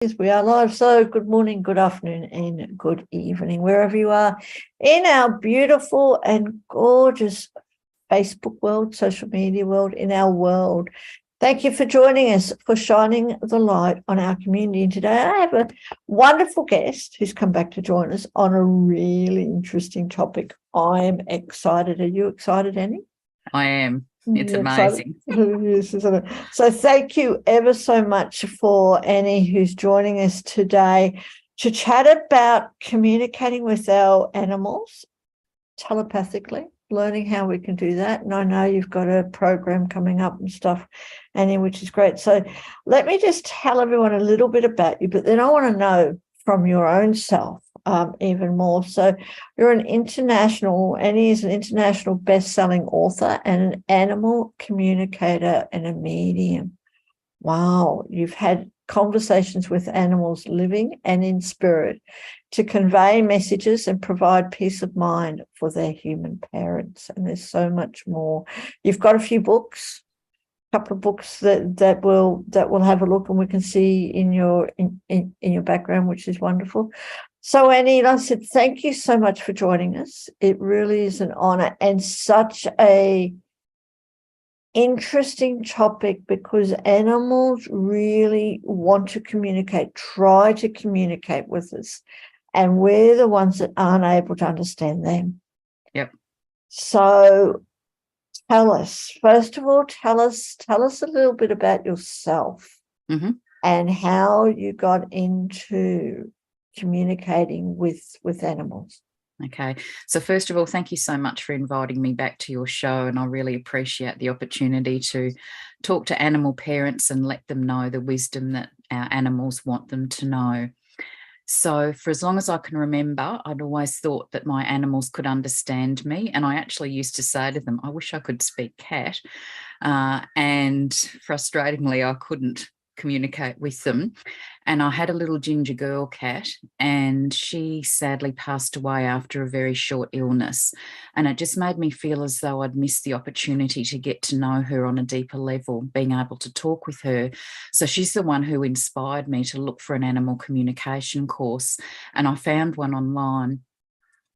Yes, we are live. So good morning, good afternoon, and good evening, wherever you are in our beautiful and gorgeous Facebook world, social media world, in our world. Thank you for joining us, for shining the light on our community. And today I have a wonderful guest who's come back to join us on a really interesting topic. I'm excited. Are you excited, Annie? I am. It's amazing. Yes, isn't it? So thank you ever so much for Annie, who's joining us today to chat about communicating with our animals telepathically, learning how we can do that. And I know you've got a program coming up and stuff, Annie, which is great. So let me just tell everyone a little bit about you, but then I want to know from your own self even more. So you're Annie is an international best-selling author and an animal communicator and a medium. Wow, you've had conversations with animals living and in spirit to convey messages and provide peace of mind for their human parents. And there's so much more. You've got a few books, a couple of books that will have a look, and we can see in your background, which is wonderful. So Annie, I said, thank you so much for joining us. It really is an honor and such a interesting topic, because animals really want to communicate, try to communicate with us, and we're the ones that aren't able to understand them. Yep. So first of all, tell us a little bit about yourself and how you got into communicating with animals. Okay. So first of all, thank you so much for inviting me back to your show. And I really appreciate the opportunity to talk to animal parents and let them know the wisdom that our animals want them to know. So for as long as I can remember, I'd always thought that my animals could understand me. And I actually used to say to them, I wish I could speak cat. And frustratingly, I couldn't communicate with them. And I had a little ginger girl cat, and she sadly passed away after a very short illness. And it just made me feel as though I'd missed the opportunity to get to know her on a deeper level, being able to talk with her. So she's the one who inspired me to look for an animal communication course. And I found one online.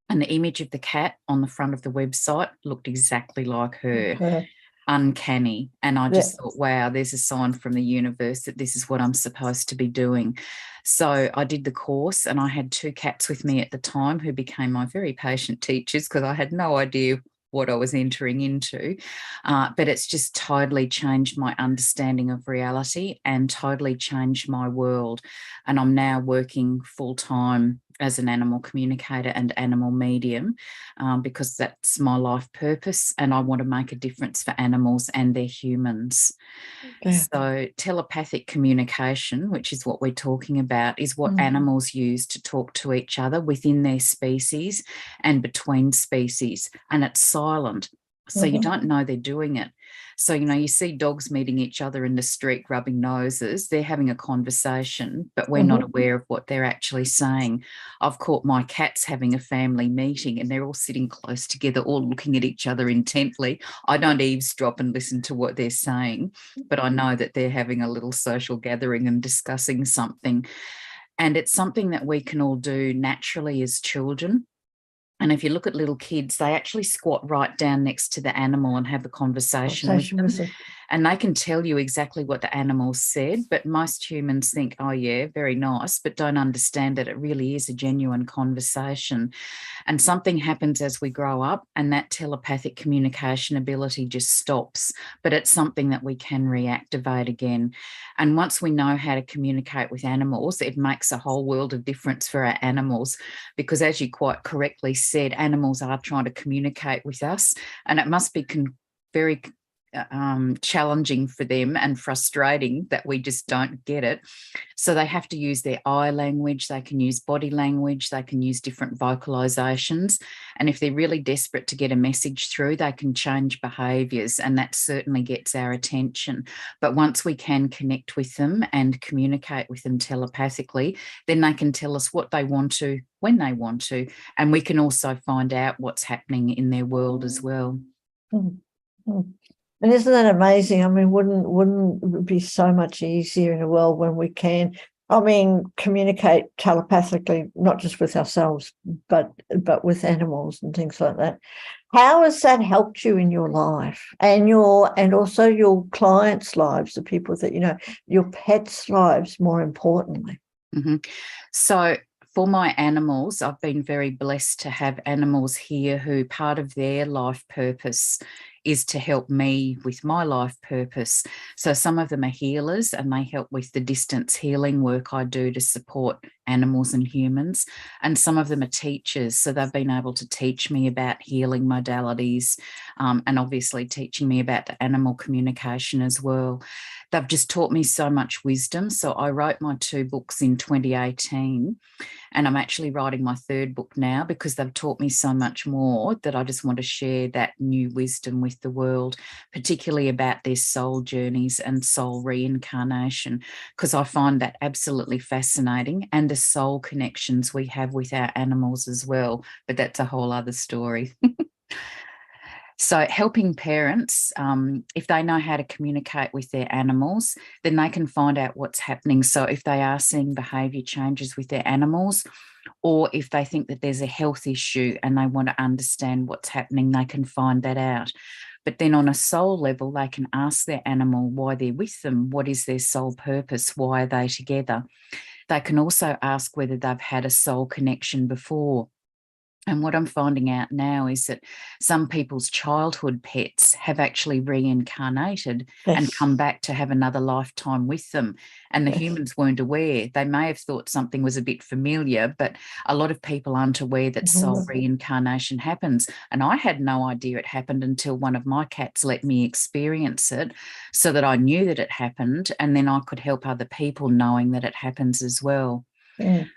And the image of the cat on the front of the website looked exactly like her. Okay. Uncanny. And I just thought, wow, there's a sign from the universe that this is what I'm supposed to be doing. So I did the course, and I had 2 cats with me at the time who became my very patient teachers, because I had no idea what I was entering into. But it's just totally changed my understanding of reality and totally changed my world. And I'm now working full-time as an animal communicator and animal medium, because that's my life purpose, and I want to make a difference for animals and their humans. Okay. So telepathic communication, which is what we're talking about, is what animals use to talk to each other within their species and between species, and it's silent. So you don't know they're doing it. So, you see dogs meeting each other in the street, rubbing noses. They're having a conversation, but we're not aware of what they're actually saying. I've caught my cats having a family meeting, and they're all sitting close together, all looking at each other intently. I don't eavesdrop and listen to what they're saying, but I know that they're having a little social gathering and discussing something. And it's something that we can all do naturally as children. And if you look at little kids, they actually squat right down next to the animal and have a conversation with them. And they can tell you exactly what the animal said, but most humans think, oh yeah, very nice, but don't understand that it really is a genuine conversation. And something happens as we grow up, and that telepathic communication ability just stops. But it's something that we can reactivate again. And once we know how to communicate with animals, it makes a whole world of difference for our animals, because as you quite correctly said, animals are trying to communicate with us, and it must be very challenging for them and frustrating that we just don't get it. So they have to use their eye language, they can use body language, they can use different vocalizations. And if they're really desperate to get a message through, they can change behaviors, and that certainly gets our attention. But once we can connect with them and communicate with them telepathically, then they can tell us what they want to, when they want to, and we can also find out what's happening in their world as well. And isn't that amazing? I mean, wouldn't it be so much easier in a world when we can? I mean, communicate telepathically, not just with ourselves, but with animals and things like that. How has that helped you in your life and also your clients' lives, the people that, your pets' lives, more importantly? Mm-hmm. So for my animals, I've been very blessed to have animals here who part of their life purpose is to help me with my life purpose. So some of them are healers and they help with the distance healing work I do to support animals and humans. And some of them are teachers. So they've been able to teach me about healing modalities, and obviously teaching me about the animal communication as well. They've just taught me so much wisdom. So I wrote my 2 books in 2018. And I'm actually writing my 3rd book now because they've taught me so much more that I just want to share that new wisdom with the world, particularly about their soul journeys and soul reincarnation, because I find that absolutely fascinating, and the soul connections we have with our animals as well. But that's a whole other story. So helping parents, if they know how to communicate with their animals, then they can find out what's happening. So if they are seeing behaviour changes with their animals, or if they think that there's a health issue and they want to understand what's happening, they can find that out. But then on a soul level, they can ask their animal why they're with them. What is their soul purpose? Why are they together? They can also ask whether they've had a soul connection before. And what I'm finding out now is that some people's childhood pets have actually reincarnated and come back to have another lifetime with them. And the humans weren't aware. They may have thought something was a bit familiar, but a lot of people aren't aware that soul reincarnation happens. And I had no idea it happened until one of my cats let me experience it, so that I knew that it happened. And then I could help other people knowing that it happens as well.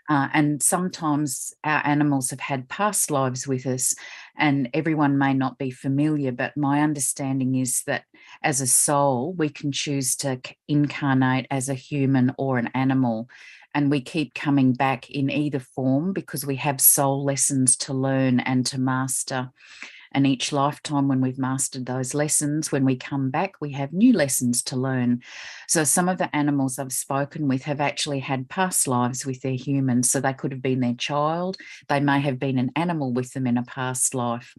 And sometimes our animals have had past lives with us, and everyone may not be familiar, but my understanding is that as a soul, we can choose to incarnate as a human or an animal, and we keep coming back in either form because we have soul lessons to learn and to master. And each lifetime, when we've mastered those lessons, when we come back, we have new lessons to learn. So some of the animals I've spoken with have actually had past lives with their humans. So they could have been their child. They may have been an animal with them in a past life.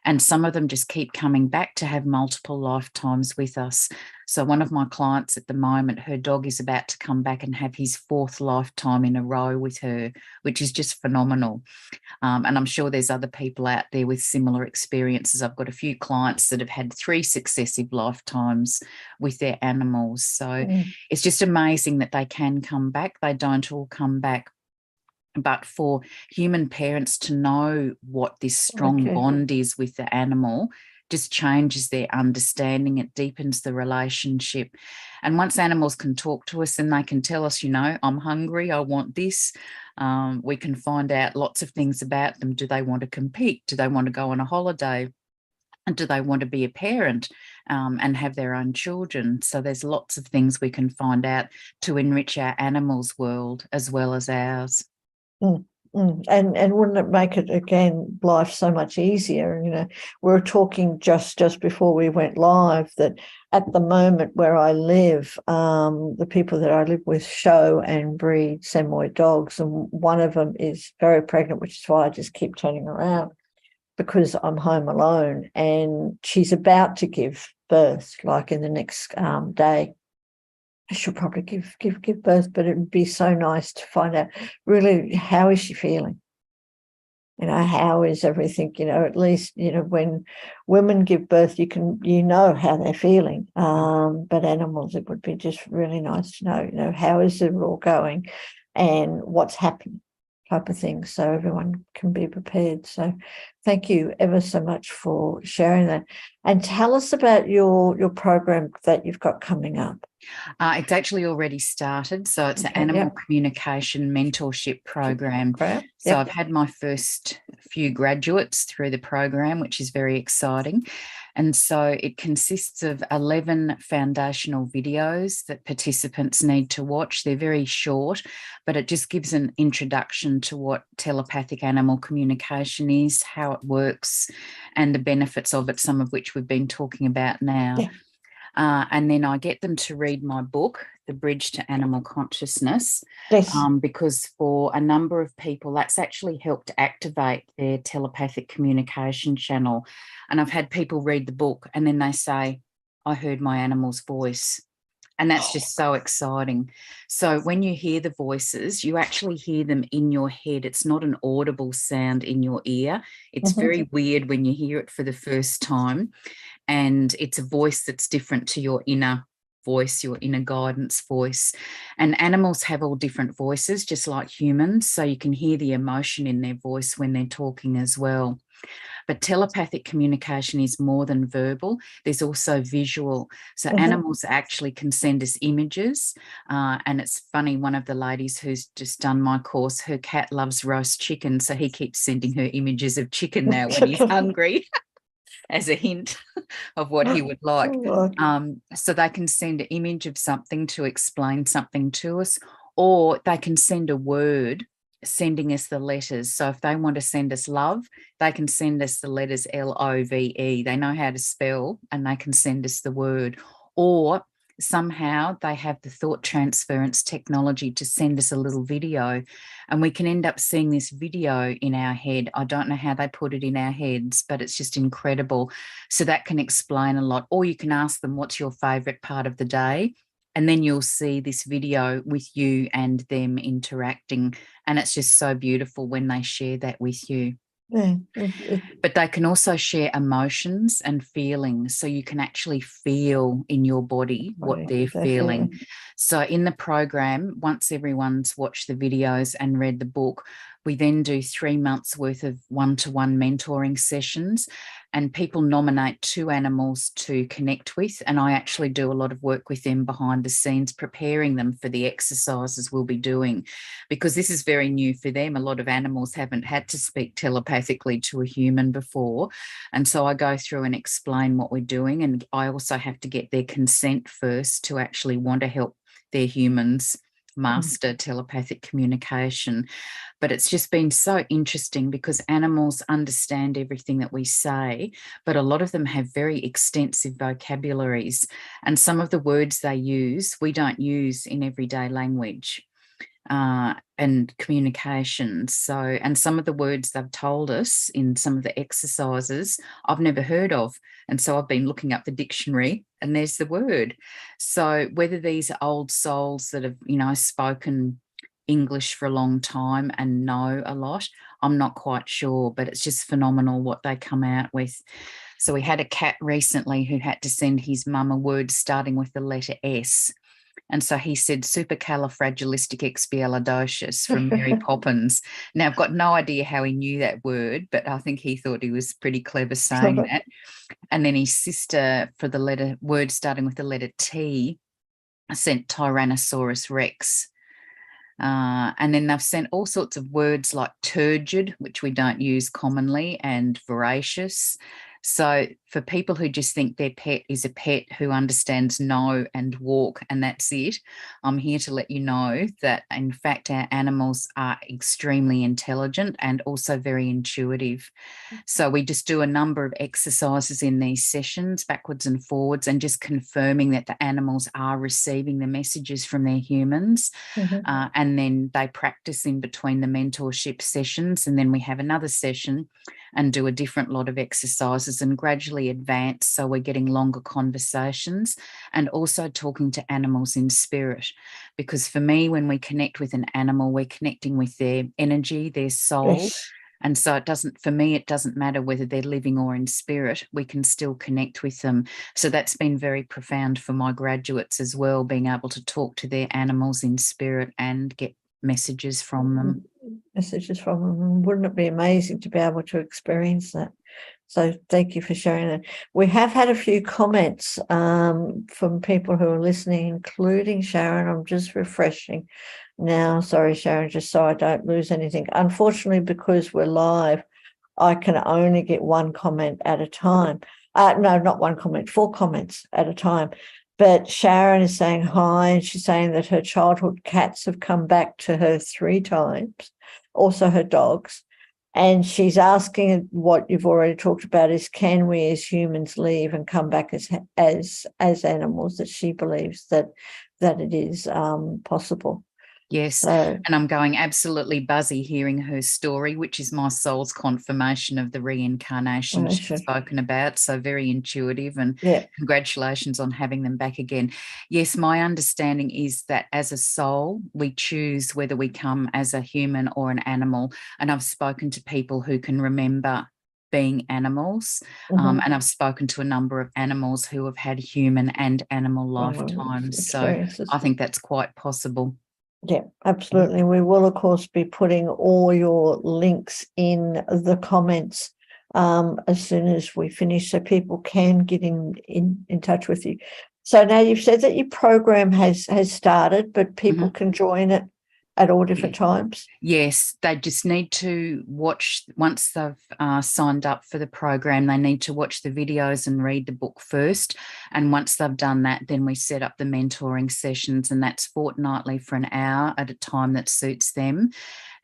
And some of them just keep coming back to have multiple lifetimes with us. So one of my clients at the moment, her dog is about to come back and have his 4th lifetime in a row with her, which is just phenomenal. And I'm sure there's other people out there with similar experiences. I've got a few clients that have had 3 successive lifetimes with their animals. So it's just amazing that they can come back. They don't all come back. But for human parents to know what this strong bond is with the animal just changes their understanding. It deepens the relationship. And once animals can talk to us, then they can tell us, I'm hungry, I want this. We can find out lots of things about them. Do they want to compete? Do they want to go on a holiday? And do they want to be a parent and have their own children? So there's lots of things we can find out to enrich our animals' world as well as ours. And wouldn't it make it, again, life so much easier? We were talking just before we went live that at the moment where I live, the people that I live with show and breed Samoyed dogs, and one of them is very pregnant, which is why I just keep turning around, because I'm home alone, and she's about to give birth, like in the next day. She'll probably give birth, but it would be so nice to find out really how is she feeling. How is everything? At least when women give birth, you know how they're feeling. But animals, it would be just really nice to know. How is it all going, and what's happening, type of thing, so everyone can be prepared. So thank you ever so much for sharing that. And tell us about your program that you've got coming up. It's actually already started. So it's an animal communication mentorship program. So I've had my first few graduates through the program, which is very exciting. And so it consists of 11 foundational videos that participants need to watch. They're very short, but it just gives an introduction to what telepathic animal communication is, how it works, and the benefits of it, some of which we've been talking about now. And then I get them to read my book, The Bridge to Animal Consciousness, Yes. because for a number of people, that's actually helped activate their telepathic communication channel. And I've had people read the book and then they say, I heard my animal's voice. And that's just so exciting. So when you hear the voices, you actually hear them in your head. It's not an audible sound in your ear. It's very weird when you hear it for the first time. And it's a voice that's different to your inner voice, your inner guidance voice. And animals have all different voices, just like humans. So you can hear the emotion in their voice when they're talking as well. But telepathic communication is more than verbal. There's also visual. So animals actually can send us images. And it's funny, one of the ladies who's just done my course, her cat loves roast chicken. So he keeps sending her images of chicken now when he's hungry as a hint of what he would like. So they can send an image of something to explain something to us, or they can send a word sending us the letters. So if they want to send us love, they can send us the letters LOVE. They know how to spell and they can send us the word. Or somehow they have the thought transference technology to send us a little video, and we can end up seeing this video in our head. I don't know how they put it in our heads, but it's just incredible. So that can explain a lot. Or you can ask them, what's your favorite part of the day? And then you'll see this video with you and them interacting. And it's just so beautiful when they share that with you. Yeah. But they can also share emotions and feelings. So you can actually feel in your body what they're feeling. So in the program, once everyone's watched the videos and read the book, we then do 3 months worth of one-to-one mentoring sessions, and people nominate 2 animals to connect with. And I actually do a lot of work with them behind the scenes, preparing them for the exercises we'll be doing, because this is very new for them. A lot of animals haven't had to speak telepathically to a human before. And so I go through and explain what we're doing. And I also have to get their consent first to actually want to help their humans master telepathic communication. But it's just been so interesting because animals understand everything that we say, but a lot of them have very extensive vocabularies. And some of the words they use, we don't use in everyday language and communication. So, and some of the words they've told us in some of the exercises, I've never heard of. And so I've been looking up the dictionary and there's the word. So whether these are old souls that have, spoken English for a long time and know a lot, I'm not quite sure, but it's just phenomenal what they come out with. So we had a cat recently who had to send his mum a word starting with the letter S. And so he said supercalifragilisticexpialidocious from Mary Poppins. Now, I've got no idea how he knew that word, but I think he thought he was pretty clever saying that. And then his sister, for the word starting with the letter T, sent Tyrannosaurus Rex. And then they've sent all sorts of words like turgid, which we don't use commonly, and voracious. So for people who just think their pet is a pet who understands no and walk and that's it, I'm here to let you know that, in fact, our animals are extremely intelligent and also very intuitive. So we just do a number of exercises in these sessions, backwards and forwards, and just confirming that the animals are receiving the messages from their humans. And then they practice in between the mentorship sessions. And then we have another session and do a different lot of exercises and gradually advance. So we're getting longer conversations and also talking to animals in spirit. Because for me, when we connect with an animal, we're connecting with their energy, their soul. Yes. And so it doesn't matter whether they're living or in spirit, we can still connect with them. So that's been very profound for my graduates as well, being able to talk to their animals in spirit and get messages from them. Wouldn't it be amazing to be able to experience that? So thank you for sharing that. We have had a few comments from people who are listening, including Sharon. I'm just refreshing now. Sorry, Sharon, just so I don't lose anything. Unfortunately, because we're live, I can only get one comment at a time. No, not one comment, 4 comments at a time. But Sharon is saying hi, and she's saying that her childhood cats have come back to her 3 times, also her dogs. And she's asking what you've already talked about is, can we as humans leave and come back as animals? That she believes that it is possible. Yes. So, and I'm going absolutely buzzy hearing her story, which is my soul's confirmation of the reincarnation she's spoken about. So very intuitive, and congratulations on having them back again. Yes, my understanding is that as a soul, we choose whether we come as a human or an animal. And I've spoken to people who can remember being animals. And I've spoken to a number of animals who have had human and animal lifetimes. So I think that's quite possible. Yeah, absolutely. We will, of course, be putting all your links in the comments as soon as we finish, so people can get in touch with you. So now you've said that your program has started, but people can join it at all different times? Yes, they just need to watch, once they've signed up for the program, they need to watch the videos and read the book first. And once they've done that, then we set up the mentoring sessions, and that's fortnightly for an hour at a time that suits them.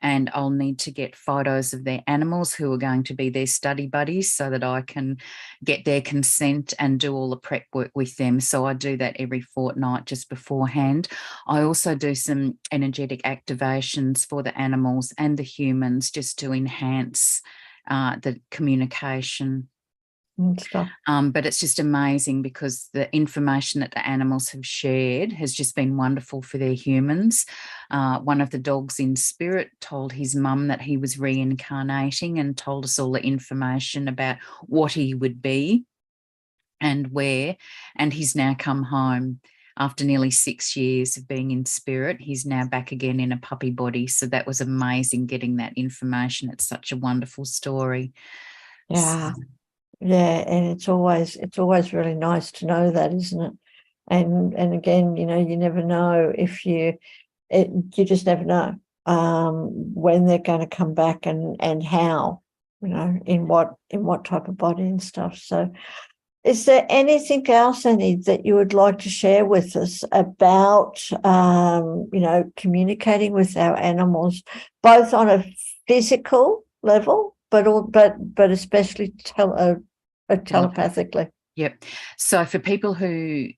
And I'll need to get photos of their animals who are going to be their study buddies, so that I can get their consent and do all the prep work with them. So I do that every fortnight just beforehand. I also do some energetic activations for the animals and the humans, just to enhance the communication. But it's just amazing, because the information that the animals have shared has just been wonderful for their humans. One of the dogs in spirit told his mum that he was reincarnating, and told us all the information about what he would be and where. And he's now come home after nearly 6 years of being in spirit. He's now back again in a puppy body. So that was amazing, getting that information. It's such a wonderful story. Yeah. Yeah, and it's always really nice to know that, isn't it? And again, you never know if you just never know when they're going to come back, and how, in what type of body and stuff. So, is there anything else, Annie, that you would like to share with us about communicating with our animals, both on a physical level, but especially telepathically? Yep. So for people who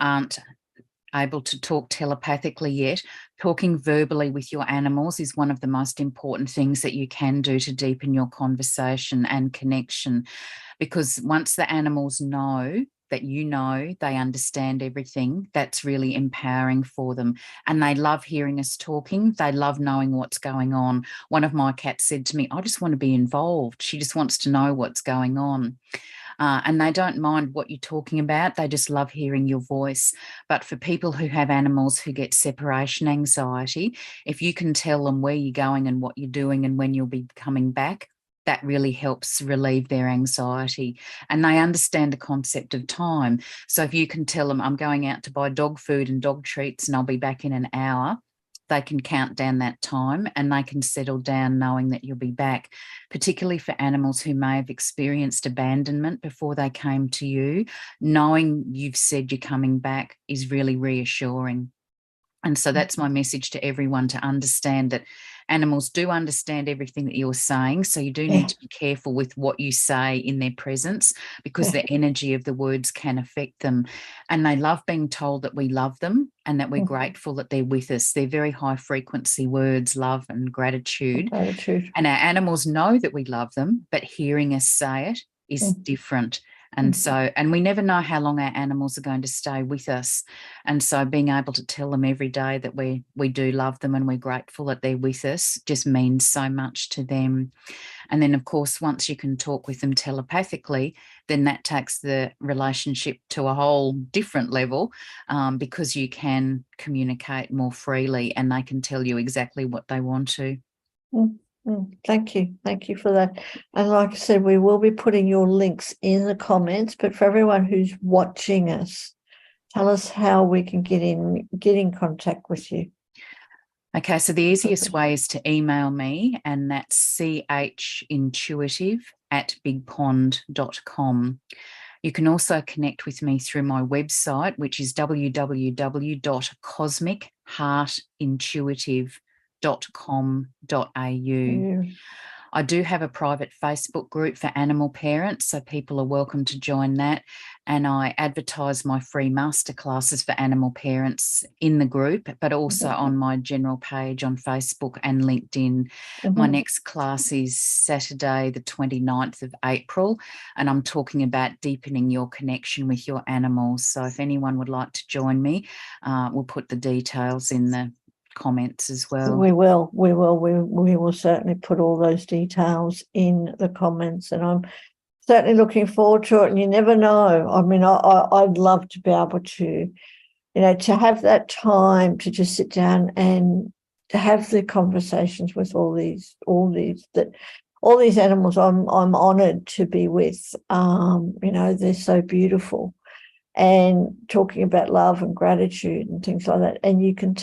aren't able to talk telepathically yet, talking verbally with your animals is one of the most important things that you can do to deepen your conversation and connection. Because once the animals know that they understand everything, that's really empowering for them. And they love hearing us talking. They love knowing what's going on. One of my cats said to me, "I just want to be involved." She just wants to know what's going on. And they don't mind what you're talking about. They just love hearing your voice. But for people who have animals who get separation anxiety, if you can tell them where you're going and what you're doing and when you'll be coming back, that really helps relieve their anxiety. And they understand the concept of time. So if you can tell them, "I'm going out to buy dog food and dog treats and I'll be back in an hour," they can count down that time, and they can settle down knowing that you'll be back. Particularly for animals who may have experienced abandonment before they came to you, knowing you've said you're coming back is really reassuring. And so that's my message to everyone, to understand that animals do understand everything that you're saying. So you do need to be careful with what you say in their presence, because the energy of the words can affect them. And they love being told that we love them and that we're grateful that they're with us. They're very high frequency words, love and gratitude. And our animals know that we love them, but hearing us say it is different. And so, and we never know how long our animals are going to stay with us. And so being able to tell them every day that we do love them and we're grateful that they're with us just means so much to them. And then, of course, once you can talk with them telepathically, then that takes the relationship to a whole different level, because you can communicate more freely and they can tell you exactly what they want to. Thank you for that. And like I said, we will be putting your links in the comments, but for everyone who's watching us, tell us how we can get in contact with you. Okay, so the easiest way is to email me, and that's chintuitive@bigpond.com. You can also connect with me through my website, which is www.cosmicheartintuitive.com.au. I do have a private Facebook group for animal parents, so people are welcome to join that. And I advertise my free masterclasses for animal parents in the group, but also on my general page on Facebook and LinkedIn. My next class is Saturday, the 29th of April, and I'm talking about deepening your connection with your animals. So if anyone would like to join me, we'll put the details in the comments as well. We will certainly put all those details in the comments, and I'm certainly looking forward to it. And you never know. I mean, I'd love to be able to, to have that time to just sit down and to have the conversations with all these animals. I'm honoured to be with. They're so beautiful, and talking about love and gratitude and things like that. And you can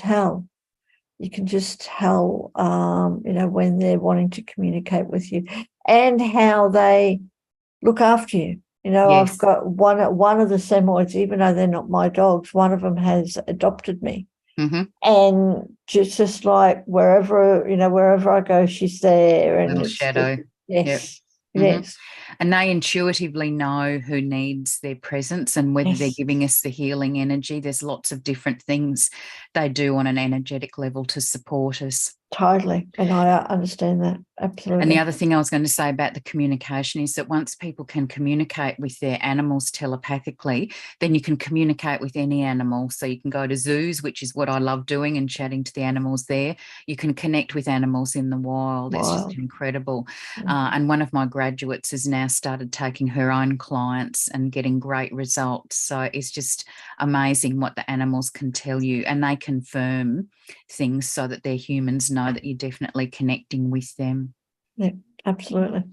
just tell, when they're wanting to communicate with you, and how they look after you. Yes. I've got one of the Samoyeds, even though they're not my dogs, one of them has adopted me. And just like wherever I go, she's there. And little shadow. Yes. Yep. Yes. And they intuitively know who needs their presence and whether they're giving us the healing energy. There's lots of different things they do on an energetic level to support us. Totally. And I understand that. Absolutely. And the other thing I was going to say about the communication is that once people can communicate with their animals telepathically, then you can communicate with any animal. So you can go to zoos, which is what I love doing, and chatting to the animals there. You can connect with animals in the wild. It's just incredible. And one of my graduates has now started taking her own clients and getting great results. So it's just amazing what the animals can tell you, and they confirm things so that their humans know that you're definitely connecting with them. Yeah, absolutely.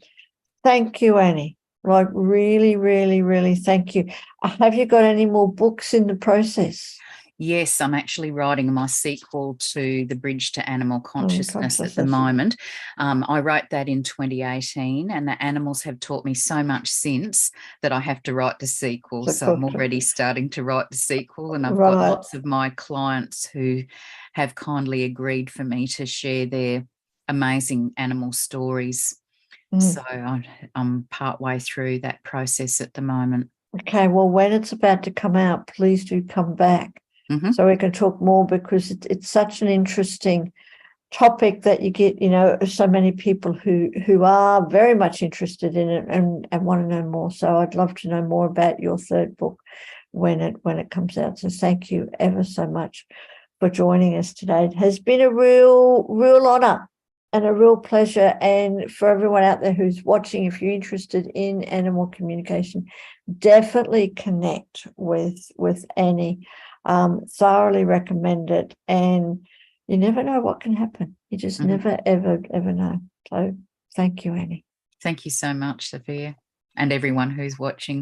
Thank you, Annie. Like, really, really, really thank you. Have you got any more books in the process? Yes, I'm actually writing my sequel to The Bridge to Animal Consciousness at the moment. I wrote that in 2018, and the animals have taught me so much since that I have to write the sequel. So I'm already starting to write the sequel, and I've got lots of my clients who have kindly agreed for me to share their amazing animal stories. So I'm partway through that process at the moment. Okay, well, when it's about to come out, please do come back so we can talk more, because it's such an interesting topic that you get, so many people who are very much interested in it and want to know more. So I'd love to know more about your third book when it comes out. So thank you ever so much for joining us today. It has been a real honor and a real pleasure. And for everyone out there who's watching, if you're interested in animal communication, definitely connect with Annie. Thoroughly recommend it. And you never know what can happen. You just never, ever know. So thank you, Annie. Thank you so much, Sophia, and everyone who's watching.